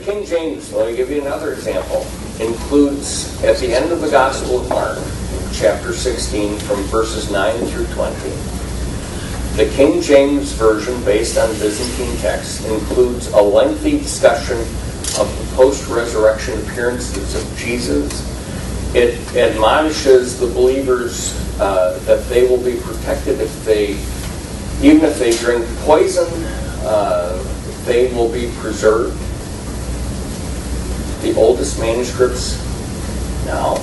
King James, let me give you another example, includes at the end of the Gospel of Mark, chapter 16, from verses 9 through 20. The King James Version, based on Byzantine texts, includes a lengthy discussion of the post-resurrection appearances of Jesus. It admonishes the believers that they will be protected even if they drink poison, they will be preserved. The oldest manuscripts now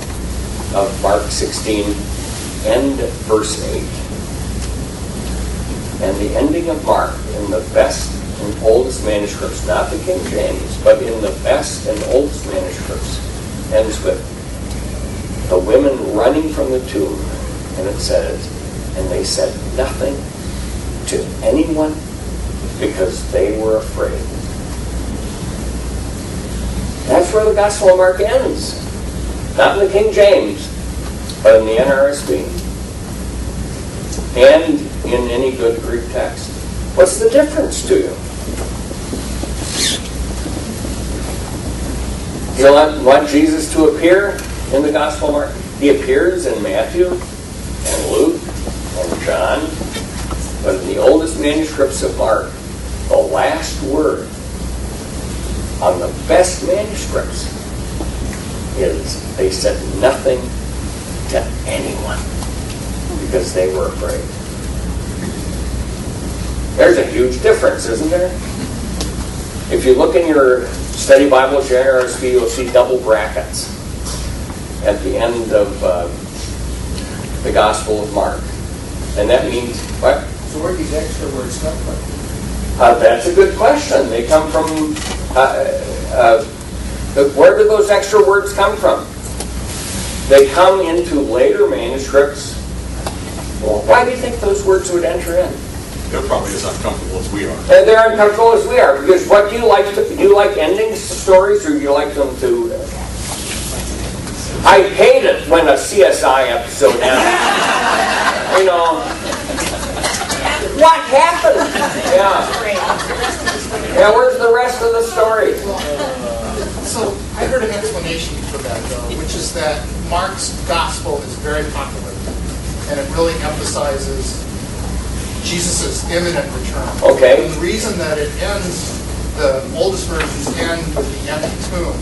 of Mark 16 end at verse 8. And the ending of Mark in the best and oldest manuscripts, not the King James, but in the best and oldest manuscripts, ends with the women running from the tomb. And it says, and they said nothing to anyone because they were afraid. That's where the Gospel of Mark ends. Not in the King James, but in the NRSV. And in any good Greek text. What's the difference to you? You want Jesus to appear in the Gospel of Mark? He appears in Matthew and Luke and John. But in the oldest manuscripts of Mark, the last word on the best manuscripts is they said nothing to anyone because they were afraid. There's a huge difference, isn't there? If you look in your study Bibles, your NRSV, you'll see double brackets at the end of the Gospel of Mark. And that means, what? So where do these extra words come from? That's a good question. They come from, where do those extra words come from? They come into later manuscripts. Well, why do you think those words would enter in? They're probably as uncomfortable as we are. They're uncomfortable as we are. Because what do you like? Do you like ending stories, or do you like them to... I hate it when a CSI episode ends. You know... What happened? Yeah. Yeah, where's the rest of the story? So I heard an explanation for that, though, which is that Mark's gospel is very popular, and it really emphasizes Jesus' imminent return. Okay. And the reason that it ends, the oldest versions end with the empty tomb,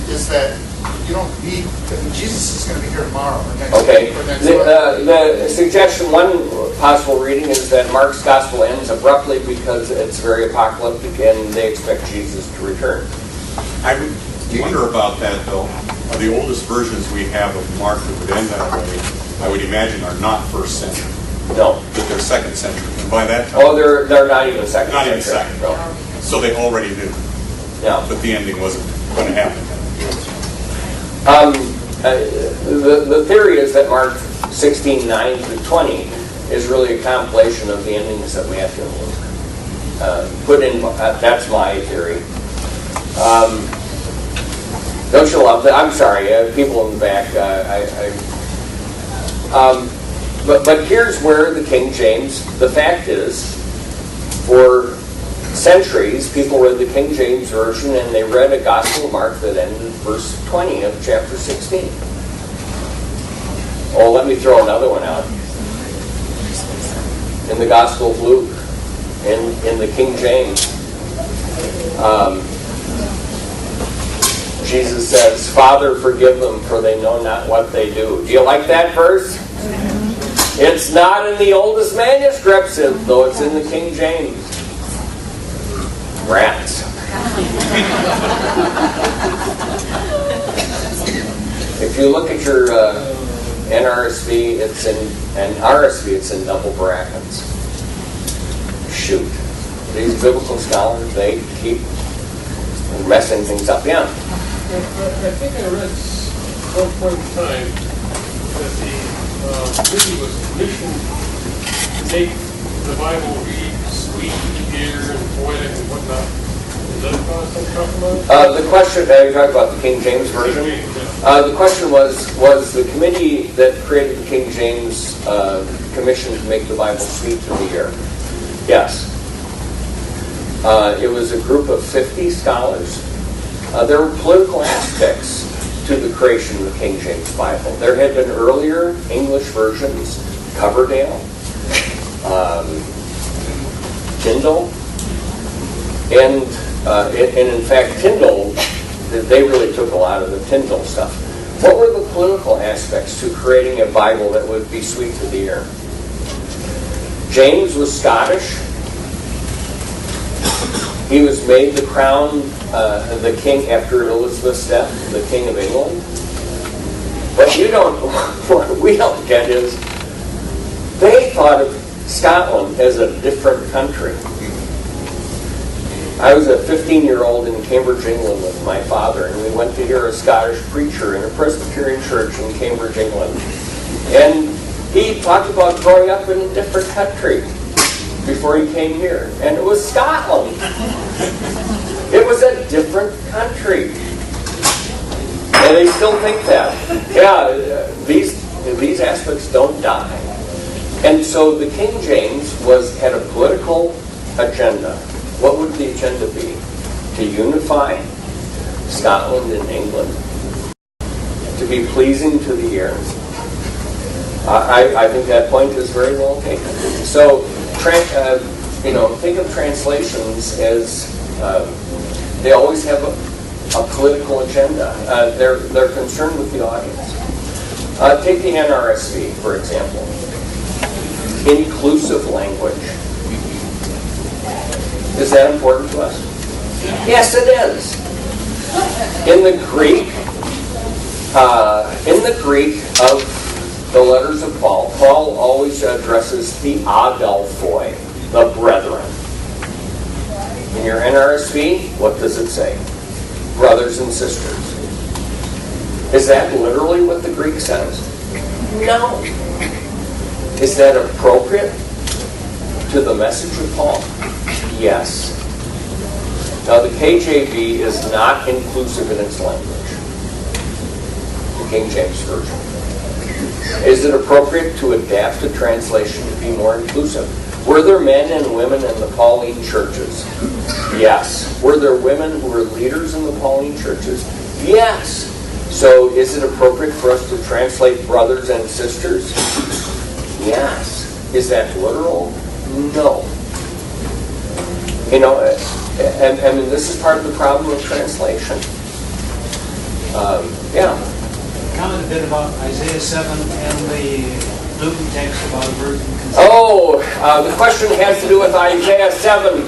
is that you don't need, Jesus is going to be here tomorrow or next week or next month. The suggestion, one possible reading is that Mark's gospel ends abruptly because it's very apocalyptic and they expect Jesus to return. I would wonder about that, though. The oldest versions we have of Mark that would end that way, I would imagine, are not first century. No. But they're second century. And by that time... Oh, they're not even second Not century. even second. No. So they already knew. Yeah. But the ending wasn't going to happen. The theory is that Mark 16, 9 through 20 is really a compilation of the endings of Matthew and Luke. That's my theory. Don't you love that? I'm sorry, people in the back. But here's where the King James, the fact is, for centuries, people read the King James Version and they read a Gospel of Mark that ended in verse 20 of chapter 16. Oh, let me throw another one out. In the Gospel of Luke, in the King James, Jesus says, "Father, forgive them, for they know not what they do." Do you like that verse? It's not in the oldest manuscripts, though it's in the King James. Rats. If you look at your NRSV, it's in double brackets. Shoot. These biblical scholars, they keep messing things up. Yeah. I think I read at one point in time that the movie was commissioned to make the Bible read sweet to the ear and poetic and whatnot. Is that a constant compromise? The question, you talked about the King James Version. The question was the committee that created the King James commissioned to make the Bible sweet to the ear? Yes. It was a group of 50 scholars There were political aspects to the creation of the King James Bible. There had been earlier English versions, Coverdale, Tyndale, and in fact Tyndale, they really took a lot of the Tyndale stuff. What were the political aspects to creating a Bible that would be sweet to the ear? James was Scottish. He was made the crown, the king after Elizabeth's death, the King of England. What we don't get is they thought of Scotland as a different country. I was a 15-year-old in Cambridge, England with my father, and we went to hear a Scottish preacher in a Presbyterian church in Cambridge, England. And he talked about growing up in a different country before he came here. And it was Scotland. It was a different country. And they still think that. Yeah, these aspects don't die. And so the King James had a political agenda. What would the agenda be? To unify Scotland and England. To be pleasing to the ear. I think that point is very well taken. So, think of translations as they always have a political agenda. They're concerned with the audience. Take the NRSV, for example. Inclusive language. Is that important to us? Yes, it is. In the Greek of the letters of Paul always addresses the adelphoi, the brethren. In your NRSV, what does it say? Brothers and sisters. Is that literally what the Greek says? No. Is that appropriate to the message of Paul? Yes. Now the KJV is not inclusive in its language. The King James Version. Is it appropriate to adapt a translation to be more inclusive? Were there men and women in the Pauline churches? Yes. Were there women who were leaders in the Pauline churches? Yes. So is it appropriate for us to translate brothers and sisters? Yes. Is that literal? No. I mean, this is part of the problem of translation. Comment a bit about Isaiah 7 and the Lucan text about virgin conception. Oh, the question has to do with Isaiah 7.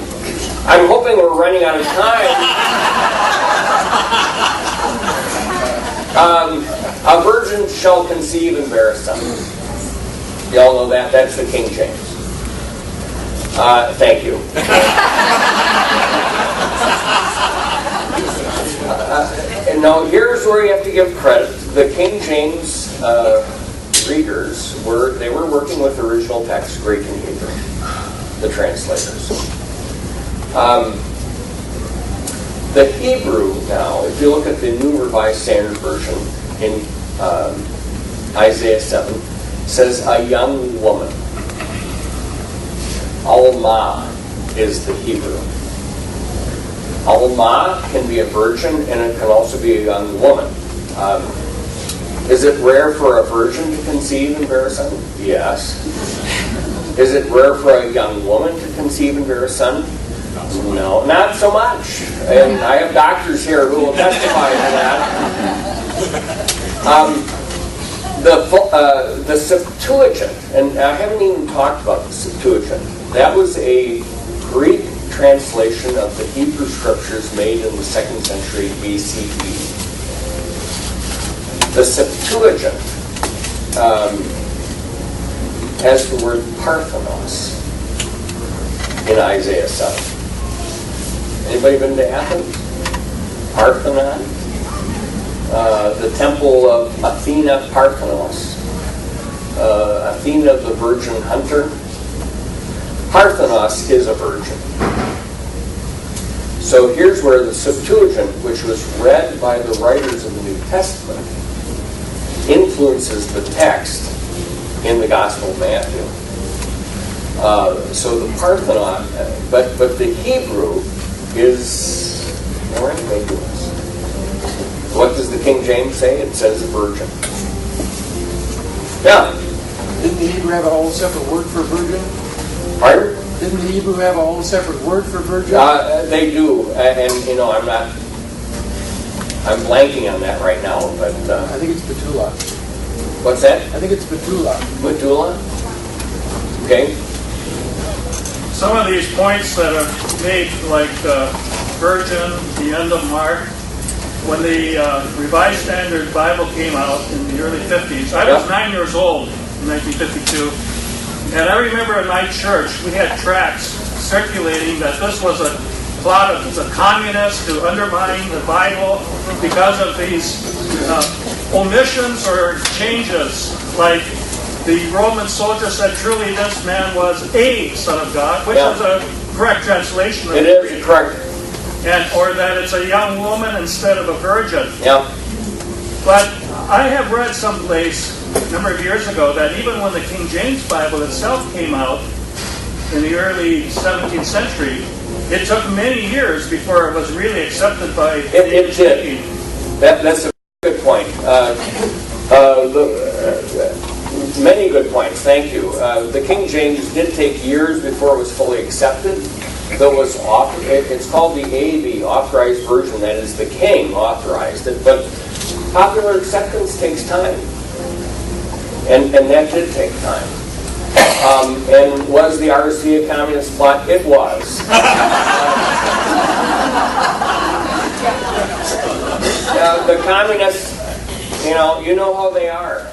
I'm hoping we're running out of time. A virgin shall conceive and bear a son. You all know that? That's the King James. Thank you. And now here's where you have to give credit. The King James readers were working with original text, Greek and Hebrew, the translators. The Hebrew now, if you look at the New Revised Standard Version in Isaiah 7, says a young woman. Alma is the Hebrew. Alma can be a virgin and it can also be a young woman. Is it rare for a virgin to conceive and bear a son? Yes. Is it rare for a young woman to conceive and bear a son? No, not so much. And I have doctors here who will testify to that. The Septuagint, and I haven't even talked about the Septuagint. That was a Greek translation of the Hebrew scriptures made in the 2nd century BCE. The Septuagint has the word Parthenos in Isaiah 7. Anybody been to Athens? Parthenon? The temple of Athena Parthenos. Athena the virgin hunter. Parthenos is a virgin. So here's where the Septuagint, which was read by the writers of the New Testament, influences the text in the Gospel of Matthew. So the Parthenon, but the Hebrew is more ambiguous. What does the King James say? It says virgin. Yeah. Didn't the Hebrew have a whole separate word for virgin? Pardon? Didn't the Hebrew have a whole separate word for virgin? They do, and I'm blanking on that right now, but... I think it's Betula. What's that? I think it's Betula. Metula? Okay. Some of these points that are made, like virgin, the end of Mark, when the Revised Standard Bible came out in the early 50s, I was 9 years old in 1952, and I remember in my church we had tracts circulating that this was a plot of the communists to undermine the Bible because of these omissions or changes, like the Roman soldier said, truly this man was a son of God, which is a correct translation of it. It is correct. Or that it's a young woman instead of a virgin. Yeah. But I have read someplace a number of years ago that even when the King James Bible itself came out in the early 17th century, it took many years before it was really accepted by the English speaking. That's a good point. Many good points, thank you. The King James did take years before it was fully accepted. Though it's called the AV, Authorized Version, that is the King authorized it, but popular acceptance takes time. And that did take time. And was the RSV a communist plot? It was. The communists, you know how they are.